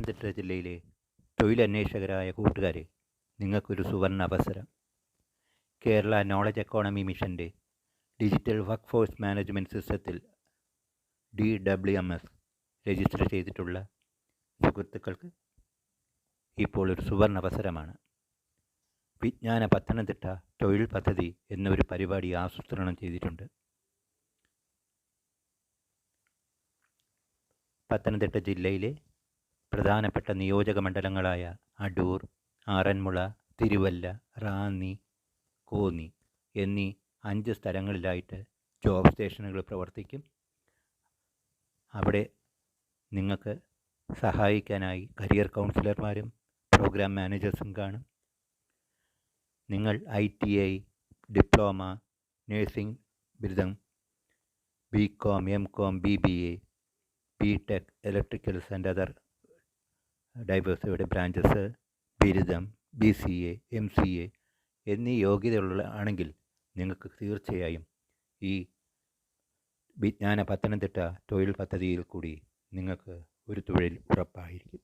പത്തനംതിട്ട ജില്ലയിലെ തൊഴിലന്വേഷകരായ കൂട്ടുകാരെ, നിങ്ങൾക്കൊരു സുവർണ അവസരം. കേരള നോളജ് എക്കോണമി മിഷൻ്റെ ഡിജിറ്റൽ വർക്ക് ഫോഴ്സ് മാനേജ്മെൻറ്റ് സിസ്റ്റത്തിൽ DWMS രജിസ്റ്റർ ചെയ്തിട്ടുള്ള സുഹൃത്തുക്കൾക്ക് ഇപ്പോൾ ഒരു സുവർണ അവസരമാണ്. വിജ്ഞാന പത്തനംതിട്ട തൊഴിൽ പദ്ധതി എന്നൊരു പരിപാടി ആസൂത്രണം ചെയ്തിട്ടുണ്ട്. പത്തനംതിട്ട ജില്ലയിലെ പ്രധാനപ്പെട്ട നിയോജക മണ്ഡലങ്ങളായ അടൂർ, ആറന്മുള, തിരുവല്ല, റാന്നി, കോന്നി എന്നീ 5 സ്ഥലങ്ങളിലായിട്ട് ജോബ് സ്റ്റേഷനുകൾ പ്രവർത്തിക്കും. അവിടെ നിങ്ങൾക്ക് സഹായിക്കാനായി കരിയർ കൗൺസിലർമാരും പ്രോഗ്രാം മാനേജേഴ്സും കാണും. നിങ്ങൾ ITI, ഡിപ്ലോമ, നഴ്സിംഗ് ബിരുദം, BCom, MCom, BBA, BTech, electricals and other diversity branches, ബിരുദം, BCA, MCA എന്നീ യോഗ്യതയുള്ള ആണെങ്കിൽ നിങ്ങൾക്ക് തീർച്ചയായും ഈ വിജ്ഞാന പത്തനംതിട്ട തൊഴിൽ പദ്ധതിയിൽ കൂടി നിങ്ങൾക്ക് ഒരു തൊഴിൽ ഉറപ്പായിരിക്കും.